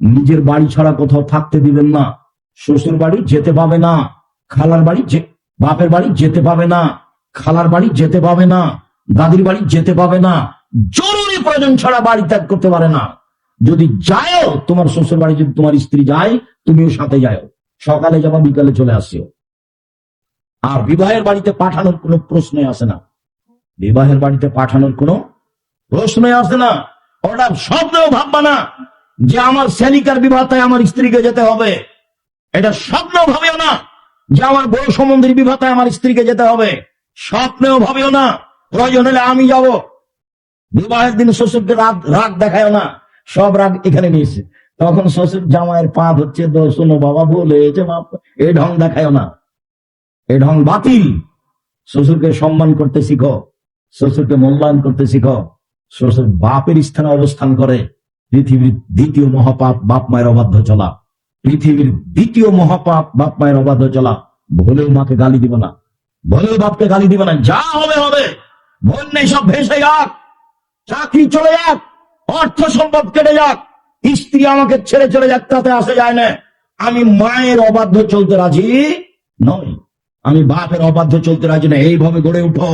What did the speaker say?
নিজের বাড়ি ছাড়া কোথাও থাকতে দিবেন না। শ্বশুর বাড়ি যেতে পাবে না, খালার বাড়ি বাপের বাড়ি যেতে পাবে না, খালার বাড়ি যেতে পাবে না, দাদির বাড়ি যেতে পাবে না। জরুরি প্রয়োজন ছাড়া বাড়ি ত্যাগ করতে পারে না। যদি যাও তোমার শ্বশুর বাড়ি, যদি তোমার স্ত্রী যায়, তুমিও সাথে যাও। সকালে যাবা, বিকালে চলে আসিও। আর বিবাহের বাড়িতে পাঠানোর কোনো প্রশ্নই আসে না। বিবাহের বাড়িতে পাঠানোর কোনো প্রশ্নই আসে না। ওটা স্বপ্নেও ভাববা না যে আমার শ্যালিকার বিবাহতায় আমার স্ত্রীকে যেতে হবে। এটা স্বপ্নেও ভাবিও না যে আমার বড় সম্বন্ধের বিবাহতায় আমার স্ত্রীকে যেতে হবে। স্বপ্নেও ভাবিও না। প্রয়োজন হলে আমি যাব। বিবাহের দিন শ্বশুরকে রাগ দেখায় না, সব রাগ এখানে নিয়েছে। তখন শ্বশুর জামাইয়ের পা হচ্ছে, তো শোনো বাবা বলে এ ঢং দেখায় না, এ ঢং বাতিল। শ্বশুরকে সম্মান করতে শিখো, শ্বশুরকে মূল্যায়ন করতে শিখো। শ্বশুর বাপের স্থানে অবস্থান করে। পৃথিবীর দ্বিতীয় মহাপাপ বাপ মায়ের অবাধ্য চলা। পৃথিবীর দ্বিতীয় মহাপাপ বাপ মায়ের অবাধ্য চলা। ভুলেও মাকে গালি দিব না, ভুলেও বাপকে গালি দিব না। যা হবে হবে, বন্যায় সব ভেসে যাক, চাকরি চলে যাক, অর্থ সম্পদ কেটে যাক, স্ত্রী আমাকে ছেড়ে চলে যাক, তাতে আসে যায় না। আমি মায়ের অবাধ্য চলতে রাজি নই, আমি বাপের অবাধ্য চলতে রাজি না। এইভাবে গড়ে উঠো।